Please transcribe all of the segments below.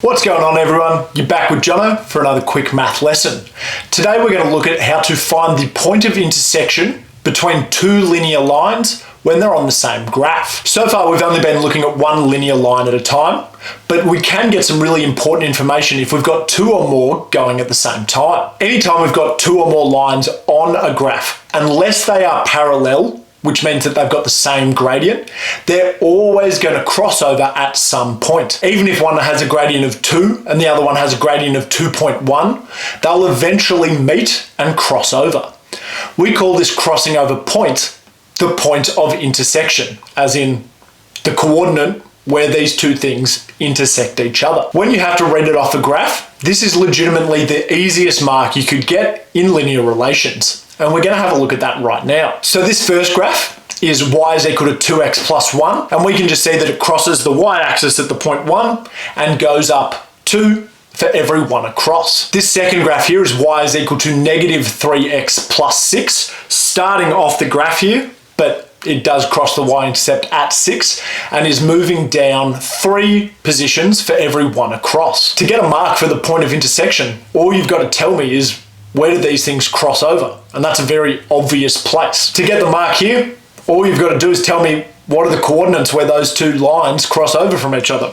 What's going on, everyone? You're back with Jono for another quick math lesson. Today we're going to look at how to find the point of intersection between two linear lines when they're on the same graph. So far we've only been looking at one linear line at a time, but we can get some really important information if we've got two or more going at the same time. Anytime we've got two or more lines on a graph, unless they are parallel, which means that they've got the same gradient, they're always going to cross over at some point. Even if one has a gradient of 2 and the other one has a gradient of 2.1, they'll eventually meet and cross over. We call this crossing over point the point of intersection, as in the coordinate where these two things intersect each other. When you have to read it off a graph, this is legitimately the easiest mark you could get in linear relations. And we're going to have a look at that right now. So this first graph is y is equal to 2x plus 1. And we can just see that it crosses the y-axis at the point 1 and goes up 2 for every one across. This second graph here is y is equal to negative 3x plus 6, starting off the graph here, but it does cross the y-intercept at 6 and is moving down 3 positions for every one across. To get a mark for the point of intersection, all you've got to tell me is where do these things cross over? And that's a very obvious place. To get the mark here, all you've got to do is tell me what are the coordinates where those two lines cross over from each other.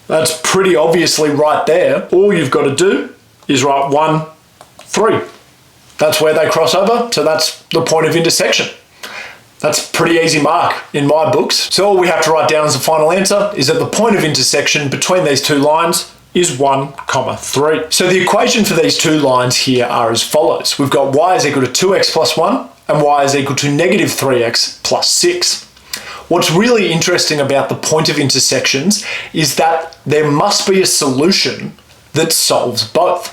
That's pretty obviously right there. All you've got to do is write 1, 3. That's where they cross over, so that's the point of intersection. That's a pretty easy mark in my books. So all we have to write down as the final answer is that the point of intersection between these two lines is 1, 3. So the equation for these two lines here are as follows. We've got y is equal to 2x plus 1 and y is equal to negative 3x plus 6. What's really interesting about the point of intersections is that there must be a solution that solves both.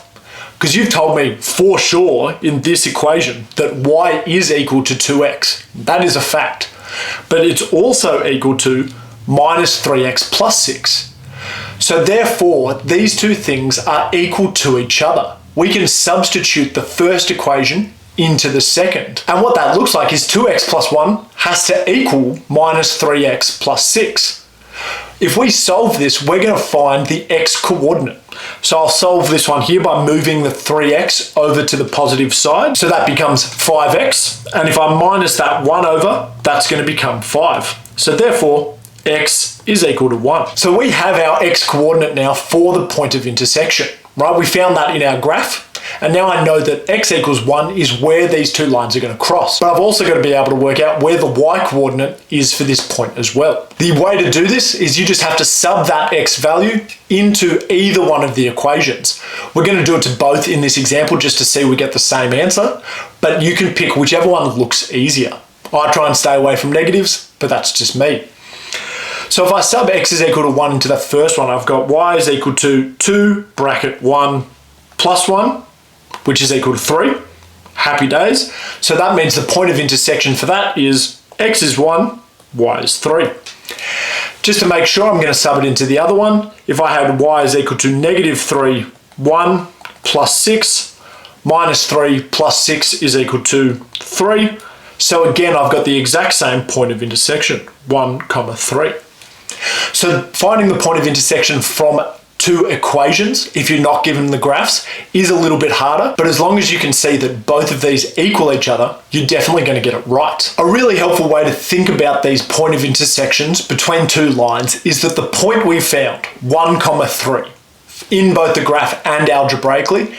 Because you've told me for sure in this equation that y is equal to 2x. That is a fact. But it's also equal to minus 3x plus 6. So therefore, these two things are equal to each other. We can substitute the first equation into the second. And what that looks like is 2x plus 1 has to equal minus 3x plus 6. If we solve this, we're going to find the x coordinate. So I'll solve this one here by moving the 3x over to the positive side. So that becomes 5x. And if I minus that 1 over, that's going to become 5. So therefore, x is equal to 1. So we have our x coordinate now for the point of intersection, right? We found that in our graph. And now I know that x equals 1 is where these two lines are going to cross. But I've also got to be able to work out where the y coordinate is for this point as well. The way to do this is you just have to sub that x value into either one of the equations. We're going to do it to both in this example just to see we get the same answer, but you can pick whichever one looks easier. I try and stay away from negatives, but that's just me. So if I sub x is equal to 1 into the first one, I've got y is equal to 2 bracket 1 plus 1, which is equal to 3. Happy days. So that means the point of intersection for that is x is 1, y is 3. Just to make sure, I'm going to sub it into the other one. If I had y is equal to negative 3, 1 plus 6, minus 3 plus 6 is equal to 3. So again, I've got the exact same point of intersection, 1, 3. So finding the point of intersection from two equations, if you're not given the graphs, is a little bit harder, but as long as you can see that both of these equal each other, you're definitely going to get it right. A really helpful way to think about these point of intersections between two lines is that the point we found, 1, 3, in both the graph and algebraically,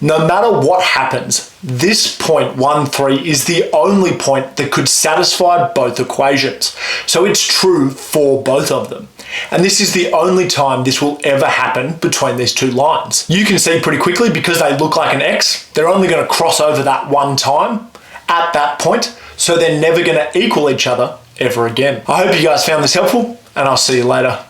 no matter what happens, this point 1, 3 is the only point that could satisfy both equations. So it's true for both of them. And this is the only time this will ever happen between these two lines. You can see pretty quickly because they look like an X, they're only going to cross over that one time at that point. So they're never going to equal each other ever again. I hope you guys found this helpful and I'll see you later.